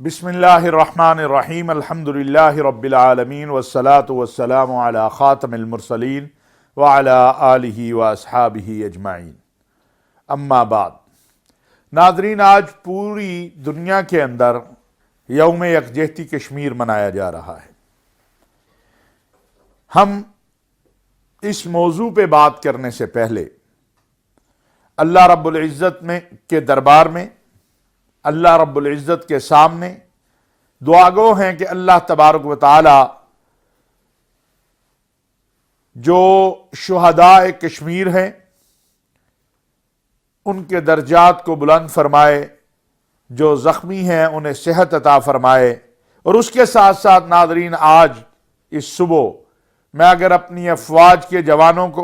बिस्मिल्लाहिर्रहमानिर्रहीम अल्हम्दुलिल्लाहि रब्बिल आलमीन वस्सलातु वस्सलामु अला खातमिल मुरसलीन व अला आलिहि व अस्हाबिहि अजमाइन। अम्मा बाद। नाज़रीन, आज पूरी दुनिया के अंदर यौम यकजहती कश्मीर मनाया जा रहा है। हम इस मौजू पे बात करने से पहले अल्लाह रब्बुल इज़्ज़त में के दरबार में, अल्लाह रब्बुल इज़्ज़त के सामने दुआगो हैं कि अल्लाह तबारक व तआला जो शुहदाए कश्मीर हैं उनके दर्जात को बुलंद फरमाए, जो ज़ख्मी हैं उन्हें सेहत अता फरमाए। और उसके साथ साथ नाज़रीन, आज इस सुबह मैं अगर अपनी अफवाज के जवानों को,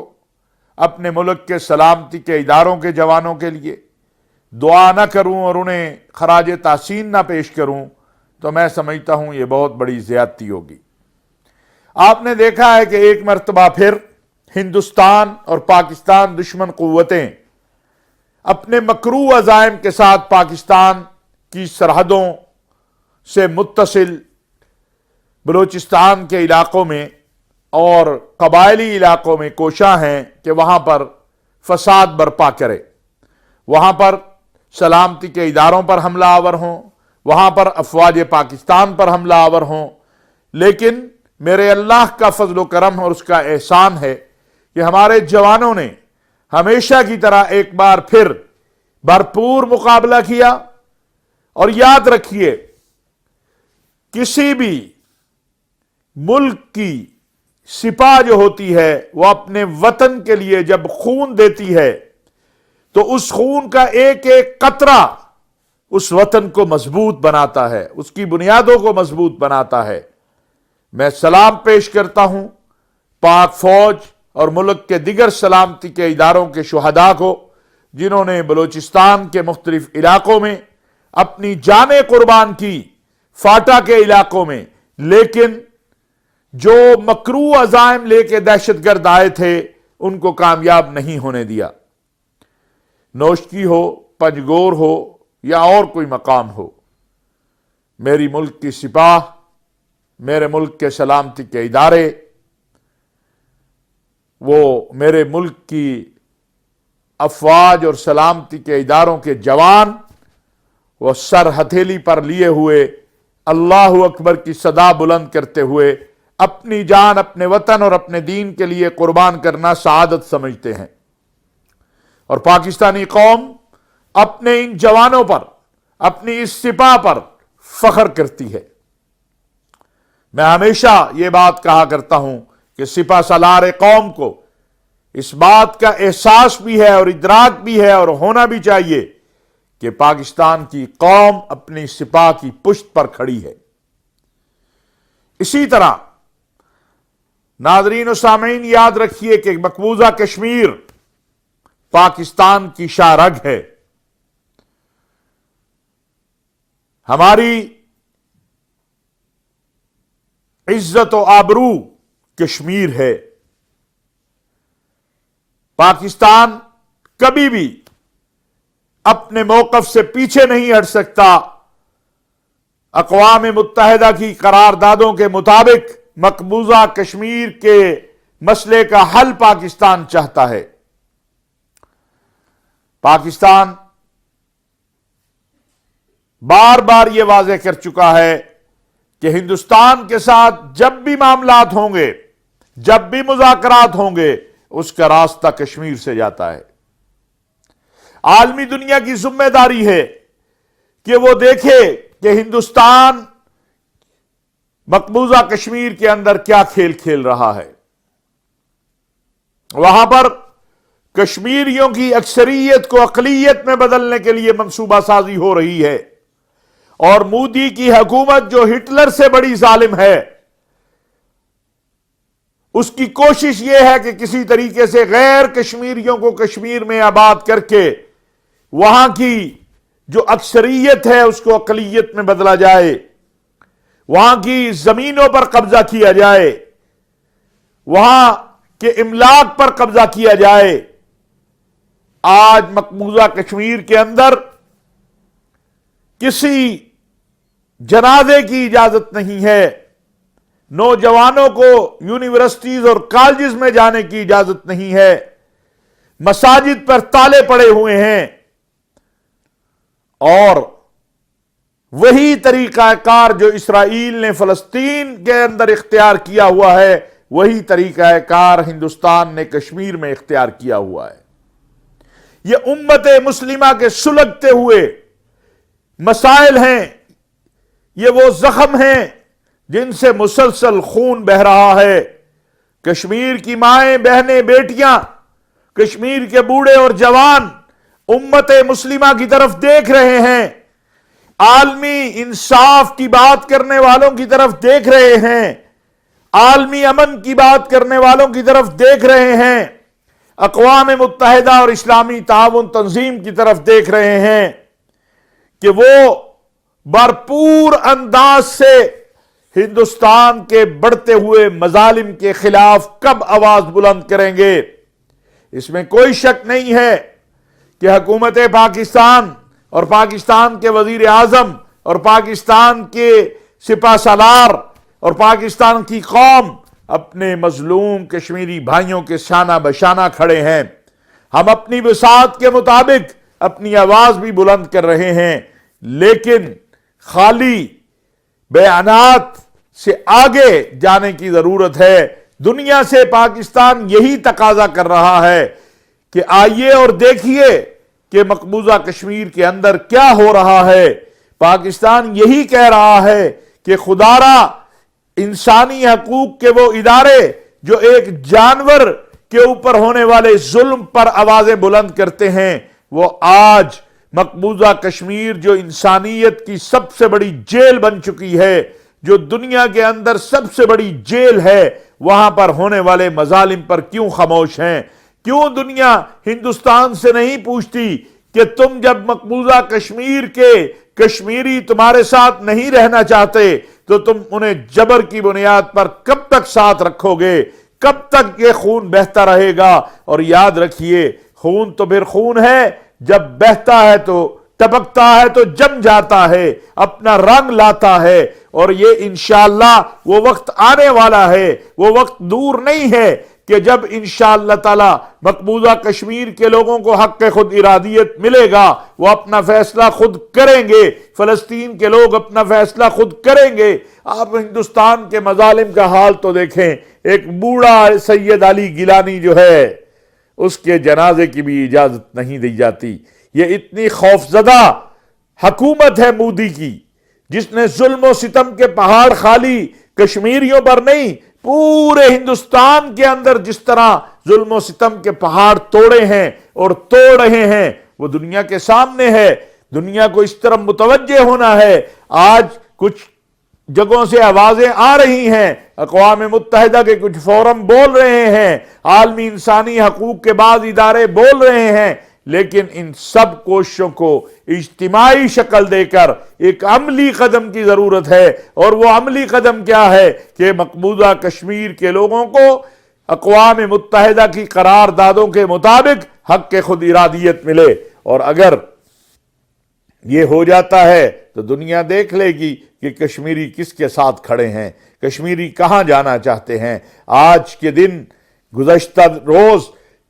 अपने मुल्क के सलामती के इदारों के जवानों के लिए दुआ न करूं और उन्हें खराज तासीन न पेश करूं तो मैं समझता हूं ये बहुत बड़ी ज़्यादती होगी। आपने देखा है कि एक मरतबा फिर हिंदुस्तान और पाकिस्तान दुश्मन क़ुव्वतें अपने मकरू अज़ाइम के साथ पाकिस्तान की सरहदों से मुत्तसिल बलूचिस्तान के इलाकों में और कबायली इलाकों में कोशा हैं कि वहां पर फसाद बर्पा करे, वहां पर सलामती के इदारों पर हमला आवर हों, वहां पर अफवाज पाकिस्तान पर हमला आवर हों। लेकिन मेरे अल्लाह का फजल व करम और उसका एहसान है कि हमारे जवानों ने हमेशा की तरह एक बार फिर भरपूर मुकाबला किया। और याद रखिए, किसी भी मुल्क की सिपाह जो होती है वह अपने वतन के लिए जब खून देती है तो उस खून का एक एक कतरा उस वतन को मजबूत बनाता है, उसकी बुनियादों को मजबूत बनाता है। मैं सलाम पेश करता हूं पाक फौज और मुल्क के दिगर सलामती के इदारों के शुहदा को, जिन्होंने बलूचिस्तान के मुख्तलिफ इलाकों में अपनी जानें कुर्बान की, फाटा के इलाकों में, लेकिन जो मकरू अज़ाइम लेके दहशतगर्द आए थे उनको कामयाब नहीं होने दिया। नौशकी हो, पंजगोर हो या और कोई मकाम हो, मेरी मुल्क की सिपाह, मेरे मुल्क के सलामती के इदारे, वो मेरे मुल्क की अफवाज और सलामती के इदारों के जवान, वो सर हथेली पर लिए हुए अल्लाहु अकबर की सदा बुलंद करते हुए अपनी जान अपने वतन और अपने दीन के लिए कुर्बान करना सआदत समझते हैं। और पाकिस्तानी कौम अपने इन जवानों पर, अपनी इस सिपाह पर फख्र करती है। मैं हमेशा ये बात कहा करता हूं कि सिपा सालार कौम को इस बात का एहसास भी है और इदराक भी है और होना भी चाहिए कि पाकिस्तान की कौम अपनी सिपाह की पुश्त पर खड़ी है। इसी तरह नाज़रीन और सामीन, याद रखिए कि मकबूजा कश्मीर पाकिस्तान की शाहरग है। हमारी इज्जत व आबरू कश्मीर है। पाकिस्तान कभी भी अपने मौकफ से पीछे नहीं हट सकता। अक़वाम मुत्तहिदा की करारदादों के मुताबिक मकबूजा कश्मीर के मसले का हल पाकिस्तान चाहता है। पाकिस्तान बार बार यह वाज़ेह कर चुका है कि हिंदुस्तान के साथ जब भी मामलात होंगे, जब भी मुज़ाकरात होंगे, उसका रास्ता कश्मीर से जाता है। आलमी दुनिया की जिम्मेदारी है कि वो देखे कि हिंदुस्तान मकबूजा कश्मीर के अंदर क्या खेल खेल रहा है। वहां पर कश्मीरियों की अक्सरियत को अक़लियत में बदलने के लिए मंसूबा साजी हो रही है। और मोदी की हुकूमत, जो हिटलर से बड़ी जालिम है, उसकी कोशिश यह है कि किसी तरीके से गैर कश्मीरियों को कश्मीर में आबाद करके वहां की जो अक्सरियत है उसको अक़लियत में बदला जाए, वहां की जमीनों पर कब्जा किया जाए, वहां के इमलाक पर कब्जा किया जाए। आज मकबूजा कश्मीर के अंदर किसी जनाजे की इजाजत नहीं है, नौजवानों को यूनिवर्सिटीज और कॉलेजेस में जाने की इजाजत नहीं है, मसाजिद पर ताले पड़े हुए हैं और वही तरीकाकार जो इस्राईल ने फलस्तीन के अंदर इख्तियार किया हुआ है, वही तरीकाकार हिंदुस्तान ने कश्मीर में इख्तियार किया हुआ है। ये उम्मत मुस्लिमा के सुलगते हुए मसाइल हैं, ये वो जख्म हैं जिनसे मुसलसल खून बह रहा है। कश्मीर की माएं, बहनें, बेटियां, कश्मीर के बूढ़े और जवान उम्मत मुस्लिमा की तरफ देख रहे हैं, आलमी इंसाफ की बात करने वालों की तरफ देख रहे हैं, आलमी अमन की बात करने वालों की तरफ देख रहे हैं, अक़वाम मुत्तहिदा और इस्लामी ताउन तंजीम की तरफ देख रहे हैं कि वो भरपूर अंदाज से हिंदुस्तान के बढ़ते हुए मजालिम के खिलाफ कब आवाज बुलंद करेंगे। इसमें कोई शक नहीं है कि हुकूमत पाकिस्तान और पाकिस्तान के वजीर आजम और पाकिस्तान के सिपा सालार और पाकिस्तान की कौम अपने मजलूम कश्मीरी भाइयों के शाना बशाना खड़े हैं। हम अपनी वसात के मुताबिक अपनी आवाज भी बुलंद कर रहे हैं, लेकिन खाली बयानात से आगे जाने की जरूरत है। दुनिया से पाकिस्तान यही तकाजा कर रहा है कि आइए और देखिए कि मकबूजा कश्मीर के अंदर क्या हो रहा है। पाकिस्तान यही कह रहा है कि खुदारा इंसानी हकूक के वो इदारे जो एक जानवर के ऊपर होने वाले जुल्म पर आवाजें बुलंद करते हैं, वो आज मकबूजा कश्मीर जो इंसानियत की सबसे बड़ी जेल बन चुकी है, जो दुनिया के अंदर सबसे बड़ी जेल है, वहां पर होने वाले मजालिम पर क्यों खामोश हैं? क्यों दुनिया हिंदुस्तान से नहीं पूछती कि तुम जब मकबूजा कश्मीर के कश्मीरी तुम्हारे साथ नहीं रहना चाहते तो तुम उन्हें जबर की बुनियाद पर कब तक साथ रखोगे? कब तक ये खून बहता रहेगा? और याद रखिए, खून तो फिर खून है, जब बहता है तो टपकता है तो जम जाता है, अपना रंग लाता है। और ये इंशाअल्लाह वो वक्त आने वाला है, वो वक्त दूर नहीं है कि जब इंशाअल्लाह ताला मकबूजा कश्मीर के लोगों को हक खुद इरादियत मिलेगा, वो अपना फैसला खुद करेंगे, फलस्तीन के लोग अपना फैसला खुद करेंगे। आप हिंदुस्तान के मजालिम का हाल तो देखें, एक बूढ़ा सैयद अली गिलानी जो है, उसके जनाजे की भी इजाजत नहीं दी जाती। ये इतनी खौफजदा हुकूमत है मोदी की, जिसने जुल्म सितम के पहाड़ खाली कश्मीरियों पर नहीं, पूरे हिंदुस्तान के अंदर जिस तरह जुल्म सितम के पहाड़ तोड़े हैं और तोड़ रहे हैं, वो दुनिया के सामने है। दुनिया को इस तरफ मुतवज्जे होना है। आज कुछ जगहों से आवाजें आ रही हैं, अक़वाम मुत्तहिदा के कुछ फोरम बोल रहे हैं, आलमी इंसानी हकूक के बाद इदारे बोल रहे हैं, लेकिन इन सब कोशिशों को इज्तिमाई शक्ल देकर एक अमली कदम की जरूरत है। और वो अमली कदम क्या है कि मकबूजा कश्मीर के लोगों को अक़वाम मुत्तहिदा की करारदादों के मुताबिक हक के खुद इरादियत मिले। और अगर ये हो जाता है तो दुनिया देख लेगी कि कश्मीरी किसके साथ खड़े हैं, कश्मीरी कहां जाना चाहते हैं। आज के दिन, गुज़श्ता रोज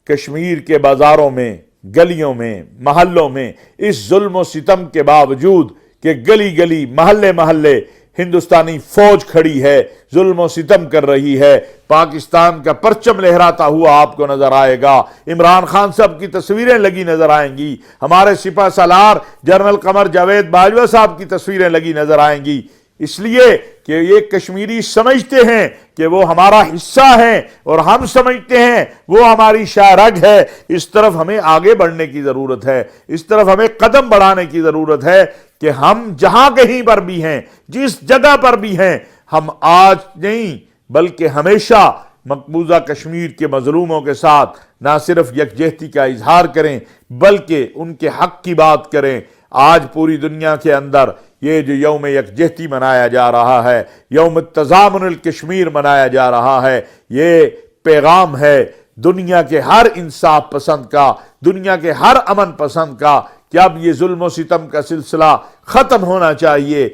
कश्मीर के बाजारों में, गलियों में, महल्लों में इस जुल्म सितम के बावजूद कि गली गली, महल्ले महल्ले हिंदुस्तानी फौज खड़ी है, जुल्म सितम कर रही है, पाकिस्तान का परचम लहराता हुआ आपको नजर आएगा। इमरान खान साहब की तस्वीरें लगी नजर आएंगी, हमारे सिपा सालार जनरल कमर जावेद बाजवा साहब की तस्वीरें लगी नजर आएंगी, इसलिए कि ये कश्मीरी समझते हैं कि वो हमारा हिस्सा है और हम समझते हैं वो हमारी शाहरग है। इस तरफ हमें आगे बढ़ने की जरूरत है, इस तरफ हमें कदम बढ़ाने की जरूरत है कि हम जहां कहीं पर भी हैं, जिस जगह पर भी हैं, हम आज नहीं बल्कि हमेशा मकबूजा कश्मीर के मजलूमों के साथ ना सिर्फ यकजहती का इजहार करें बल्कि उनके हक की बात करें। आज पूरी दुनिया के अंदर ये जो यौम यकजहती मनाया जा रहा है, यौम तज़ामुनुल कश्मीर मनाया जा रहा है, ये पैगाम है दुनिया के हर इंसाफ पसंद का, दुनिया के हर अमन पसंद का कि अब ये जुल्म सितम का सिलसिला खत्म होना चाहिए।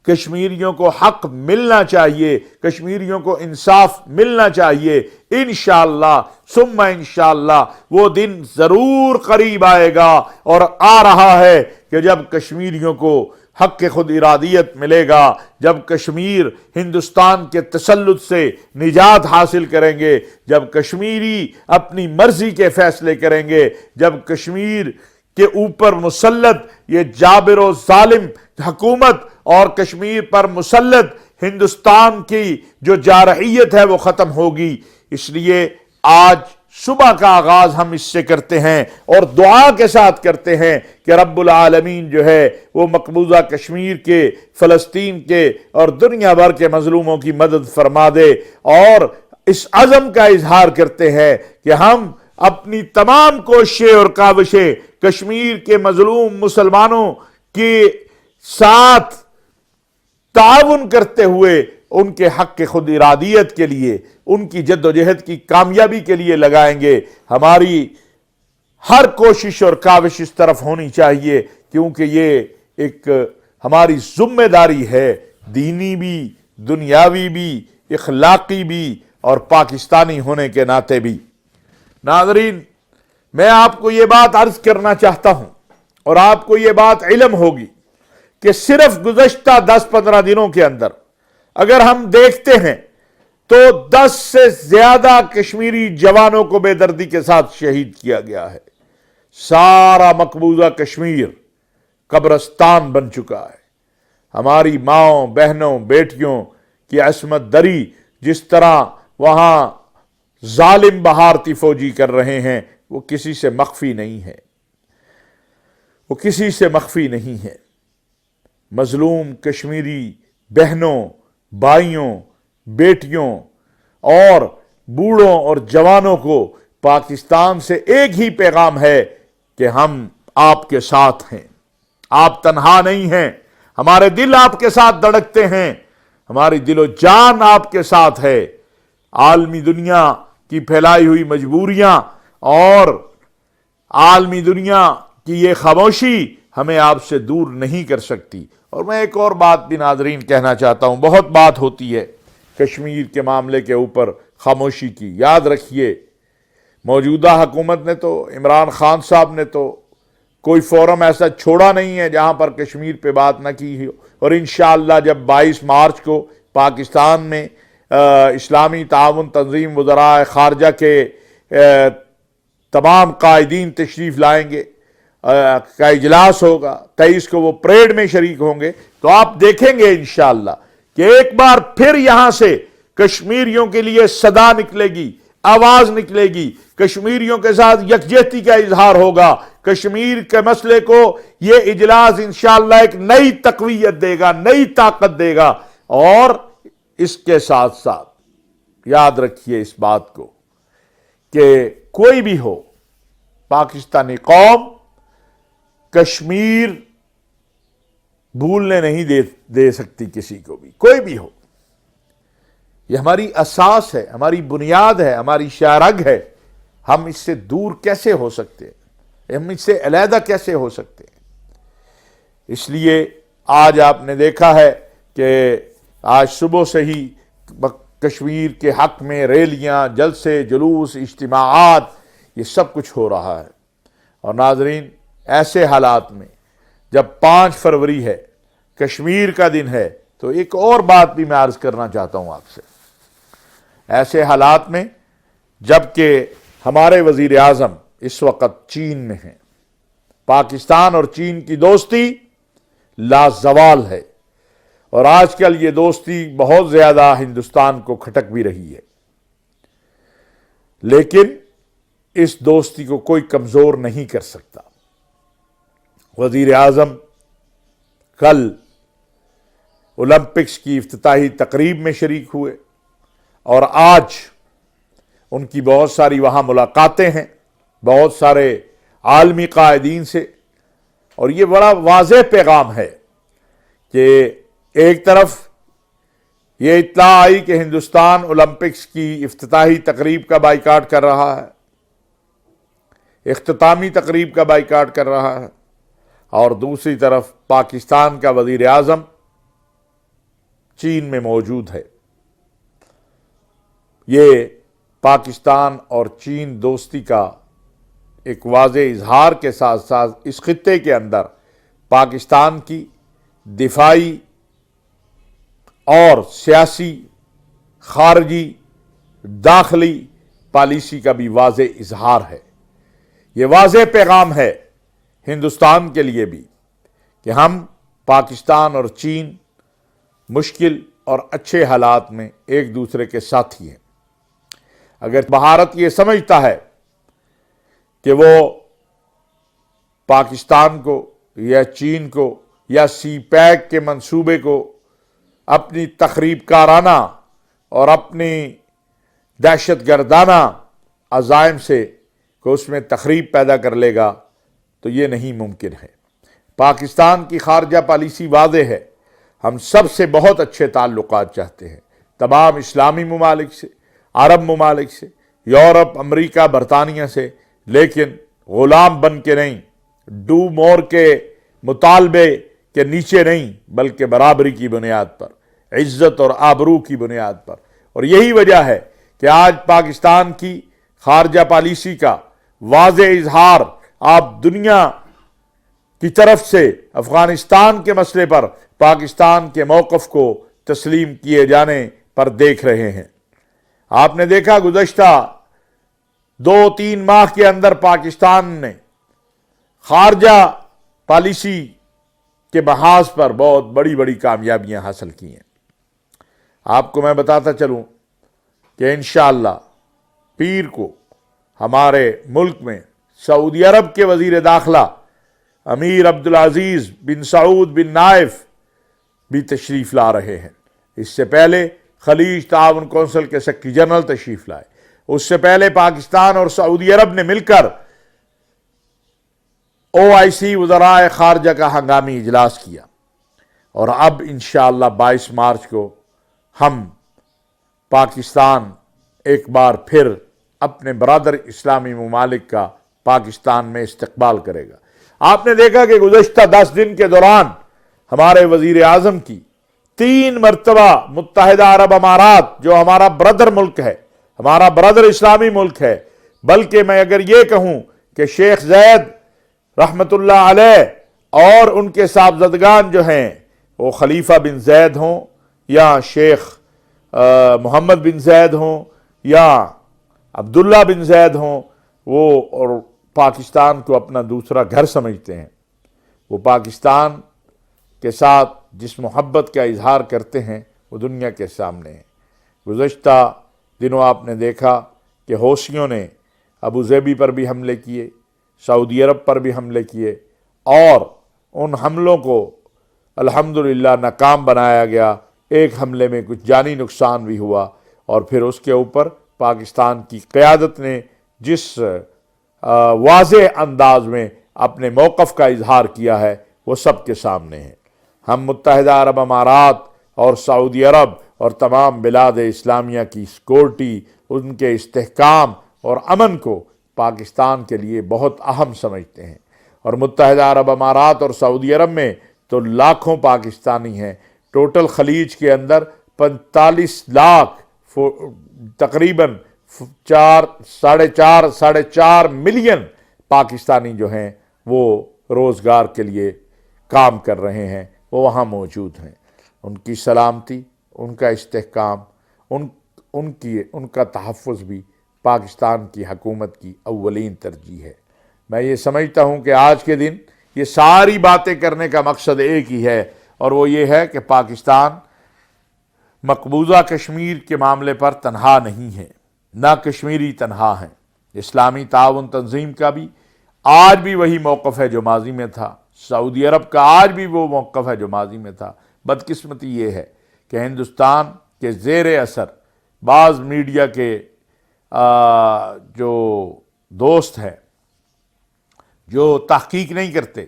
کشمیریوں کو حق ملنا چاہیے، کشمیریوں کو انصاف ملنا چاہیے۔ انشاءاللہ ثم انشاءاللہ وہ دن ضرور قریب آئے گا، اور آ رہا ہے کہ جب کشمیریوں کو حق خود ارادیت ملے گا، جب کشمیر ہندوستان کے تسلط سے نجات حاصل کریں گے، جب کشمیری اپنی مرضی کے فیصلے کریں گے، جب کشمیر کے اوپر مسلط یہ جابر و ظالم حکومت اور کشمیر پر مسلط ہندوستان کی جو جارحیت ہے وہ ختم ہوگی۔ اس لیے آج صبح کا آغاز ہم اس سے کرتے ہیں اور دعا کے ساتھ کرتے ہیں کہ رب العالمین جو ہے وہ مقبوضہ کشمیر کے، فلسطین کے اور دنیا بھر کے مظلوموں کی مدد فرما دے، اور اس عزم کا اظہار کرتے ہیں کہ ہم اپنی تمام کوششیں اور کاوشیں کشمیر کے مظلوم مسلمانوں کے ساتھ تعاون کرتے ہوئے ان کے حق کے خود ارادیت کے لیے، ان کی جد و جہد کی کامیابی کے لیے لگائیں گے۔ ہماری ہر کوشش اور کاوش اس طرف ہونی چاہیے، کیونکہ یہ ایک ہماری ذمہ داری ہے، دینی بھی، دنیاوی بھی، اخلاقی بھی اور پاکستانی ہونے کے ناطے بھی۔ ناظرین، میں آپ کو یہ بات عرض کرنا چاہتا ہوں اور آپ کو یہ بات علم ہوگی کہ صرف گزشتہ 10-15 دنوں کے اندر اگر ہم دیکھتے ہیں تو 10 سے زیادہ کشمیری جوانوں کو بے دردی کے ساتھ شہید کیا گیا ہے۔ سارا مقبوضہ کشمیر قبرستان بن چکا ہے۔ ہماری ماؤں، بہنوں، بیٹیوں کی عصمت دری جس طرح وہاں ظالم بھارتی فوجی کر رہے ہیں وہ کسی سے مخفی نہیں ہے، وہ کسی سے مخفی نہیں ہے۔ مظلوم کشمیری بہنوں، بھائیوں، بیٹیوں اور بوڑھوں اور جوانوں کو پاکستان سے ایک ہی پیغام ہے کہ ہم آپ کے ساتھ ہیں، آپ تنہا نہیں ہیں، ہمارے دل آپ کے ساتھ دھڑکتے ہیں، ہماری دل و جان آپ کے ساتھ ہے۔ عالمی دنیا کی پھیلائی ہوئی مجبوریاں اور عالمی دنیا کی یہ خاموشی ہمیں آپ سے دور نہیں کر سکتی۔ اور میں ایک اور بات بھی ناظرین کہنا چاہتا ہوں، بہت بات ہوتی ہے کشمیر کے معاملے کے اوپر خاموشی کی۔ یاد رکھیے، موجودہ حکومت نے تو، عمران خان صاحب نے تو کوئی فورم ایسا چھوڑا نہیں ہے جہاں پر کشمیر پہ بات نہ کی ہو، اور انشاءاللہ جب 22 مارچ کو پاکستان میں اسلامی تعاون تنظیم وزراء خارجہ کے تمام قائدین تشریف لائیں گے، کا اجلاس ہوگا، 23 کو وہ پریڈ میں شریک ہوں گے، تو آپ دیکھیں گے انشاءاللہ کہ ایک بار پھر یہاں سے کشمیریوں کے لیے صدا نکلے گی، آواز نکلے گی، کشمیریوں کے ساتھ یکجہتی کا اظہار ہوگا۔ کشمیر کے مسئلے کو یہ اجلاس انشاءاللہ ایک نئی تقویت دے گا، نئی طاقت دے گا۔ اور اس کے ساتھ ساتھ یاد رکھیے اس بات کو کہ کوئی بھی ہو، پاکستانی قوم کشمیر بھولنے نہیں دے سکتی کسی کو بھی، کوئی بھی ہو۔ یہ ہماری اساس ہے، ہماری بنیاد ہے، ہماری شاہرگ ہے۔ ہم اس سے دور کیسے ہو سکتے ہیں؟ ہم اس سے علیحدہ کیسے ہو سکتے ہیں؟ اس لیے آج آپ نے دیکھا ہے کہ آج صبح سے ہی کشمیر کے حق میں ریلیاں، جلسے، جلوس، اجتماعات، یہ سب کچھ ہو رہا ہے۔ اور ناظرین، ایسے حالات میں جب 5 فروری ہے، کشمیر کا دن ہے، تو ایک اور بات بھی میں عرض کرنا چاہتا ہوں آپ سے۔ ایسے حالات میں جبکہ ہمارے وزیر اعظم اس وقت چین میں ہیں، پاکستان اور چین کی دوستی لازوال ہے، اور آج کل یہ دوستی بہت زیادہ ہندوستان کو کھٹک بھی رہی ہے، لیکن اس دوستی کو کوئی کمزور نہیں کر سکتا۔ وزیر اعظم کل اولمپکس کی افتتاحی تقریب میں شریک ہوئے، اور آج ان کی بہت ساری وہاں ملاقاتیں ہیں بہت سارے عالمی قائدین سے، اور یہ بڑا واضح پیغام ہے کہ ایک طرف یہ اطلاع آئی کہ ہندوستان اولمپکس کی افتتاحی تقریب کا بائیکاٹ کر رہا ہے، اختتامی تقریب کا بائیکاٹ کر رہا ہے، اور دوسری طرف پاکستان کا وزیر اعظم چین میں موجود ہے۔ یہ پاکستان اور چین دوستی کا ایک واضح اظہار کے ساتھ ساتھ اس خطے کے اندر پاکستان کی دفاعی اور سیاسی، خارجی، داخلی پالیسی کا بھی واضح اظہار ہے۔ یہ واضح پیغام ہے ہندوستان کے لیے بھی کہ ہم پاکستان اور چین مشکل اور اچھے حالات میں ایک دوسرے کے ساتھی ہیں۔ اگر بھارت یہ سمجھتا ہے کہ وہ پاکستان کو یا چین کو یا سی پیک کے منصوبے کو اپنی تخریب کارانہ اور اپنی دہشت گردانہ عزائم سے کہ اس میں تخریب پیدا کر لے گا، تو یہ نہیں ممکن ہے۔ پاکستان کی خارجہ پالیسی واضح ہے۔ ہم سب سے بہت اچھے تعلقات چاہتے ہیں، تمام اسلامی ممالک سے، عرب ممالک سے، یورپ، امریکہ، برطانیہ سے، لیکن غلام بن کے نہیں، ڈو مور کے مطالبے کے نیچے نہیں، بلکہ برابری کی بنیاد پر، عزت اور آبرو کی بنیاد پر۔ اور یہی وجہ ہے کہ آج پاکستان کی خارجہ پالیسی کا واضح اظہار آپ دنیا کی طرف سے افغانستان کے مسئلے پر پاکستان کے موقف کو تسلیم کیے جانے پر دیکھ رہے ہیں۔ آپ نے دیکھا گزشتہ 2-3 ماہ کے اندر پاکستان نے خارجہ پالیسی کے محاذ پر بہت بڑی بڑی کامیابیاں حاصل کی ہیں۔ آپ کو میں بتاتا چلوں کہ انشاءاللہ پیر کو ہمارے ملک میں سعودی عرب کے وزیر داخلہ امیر عبدالعزیز بن سعود بن نائف بھی تشریف لا رہے ہیں۔ اس سے پہلے خلیج تعاون کونسل کے سیکرٹری جنرل تشریف لائے۔ اس سے پہلے پاکستان اور سعودی عرب نے مل کر OIC وزرائے خارجہ کا ہنگامی اجلاس کیا، اور اب انشاءاللہ 22 مارچ کو ہم پاکستان ایک بار پھر اپنے برادر اسلامی ممالک کا پاکستان میں استقبال کرے گا۔ آپ نے دیکھا کہ گزشتہ 10 دن کے دوران ہمارے وزیر اعظم کی 3 مرتبہ متحدہ عرب امارات، جو ہمارا برادر ملک ہے، ہمارا برادر اسلامی ملک ہے، بلکہ میں اگر یہ کہوں کہ شیخ زید رحمت اللہ علیہ اور ان کے صاحبزادگان جو ہیں، وہ خلیفہ بن زید ہوں یا شیخ محمد بن زید ہوں یا عبداللہ بن زید ہوں، وہ اور پاکستان کو اپنا دوسرا گھر سمجھتے ہیں۔ وہ پاکستان کے ساتھ جس محبت کا اظہار کرتے ہیں وہ دنیا کے سامنے ہے۔ گزشتہ دنوں آپ نے دیکھا کہ حوثیوں نے ابو ظبی پر بھی حملے کیے، سعودی عرب پر بھی حملے کیے، اور ان حملوں کو الحمدللہ ناکام بنایا گیا۔ ایک حملے میں کچھ جانی نقصان بھی ہوا، اور پھر اس کے اوپر پاکستان کی قیادت نے جس واضح انداز میں اپنے موقف کا اظہار کیا ہے وہ سب کے سامنے ہے۔ ہم متحدہ عرب امارات اور سعودی عرب اور تمام بلاد اسلامیہ کی سیکورٹی، ان کے استحکام اور امن کو پاکستان کے لیے بہت اہم سمجھتے ہیں، اور متحدہ عرب امارات اور سعودی عرب میں تو لاکھوں پاکستانی ہیں۔ ٹوٹل خلیج کے اندر 45 لاکھ تقریباً 4.5 ملین پاکستانی جو ہیں وہ روزگار کے لیے کام کر رہے ہیں، وہ وہاں موجود ہیں۔ ان کی سلامتی، ان کا استحکام، ان کا تحفظ بھی پاکستان کی حکومت کی اولین ترجیح ہے۔ میں یہ سمجھتا ہوں کہ آج کے دن یہ ساری باتیں کرنے کا مقصد ایک ہی ہے، اور وہ یہ ہے کہ پاکستان مقبوضہ کشمیر کے معاملے پر تنہا نہیں ہے، نہ کشمیری تنہا ہیں۔ اسلامی تعاون تنظیم کا بھی آج بھی وہی موقف ہے جو ماضی میں تھا، سعودی عرب کا آج بھی وہ موقف ہے جو ماضی میں تھا۔ بدقسمتی یہ ہے کہ ہندوستان کے زیر اثر بعض میڈیا کے جو دوست ہیں، جو تحقیق نہیں کرتے،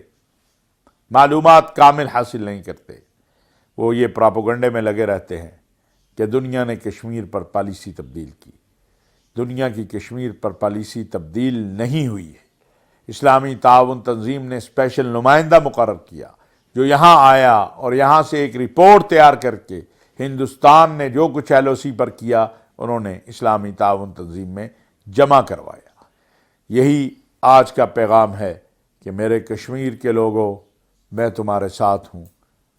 معلومات کامل حاصل نہیں کرتے، وہ یہ پراپوگنڈے میں لگے رہتے ہیں کہ دنیا نے کشمیر پر پالیسی تبدیل کی۔ دنیا کی کشمیر پر پالیسی تبدیل نہیں ہوئی ہے۔ اسلامی تعاون تنظیم نے اسپیشل نمائندہ مقرر کیا جو یہاں آیا اور یہاں سے ایک رپورٹ تیار کر کے ہندوستان نے جو کچھ ایل او سی پر کیا انہوں نے اسلامی تعاون تنظیم میں جمع کروایا۔ یہی آج کا پیغام ہے کہ میرے کشمیر کے لوگوں، میں تمہارے ساتھ ہوں،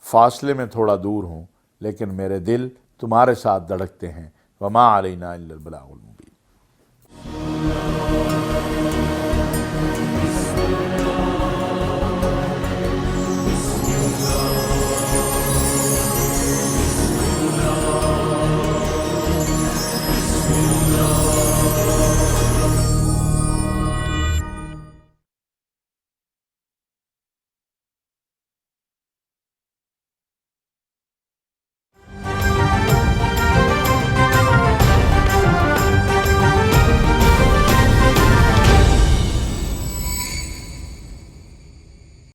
فاصلے میں تھوڑا دور ہوں لیکن میرے دل تمہارے ساتھ دھڑکتے ہیں۔ وما علینا الا البلاغ المبین۔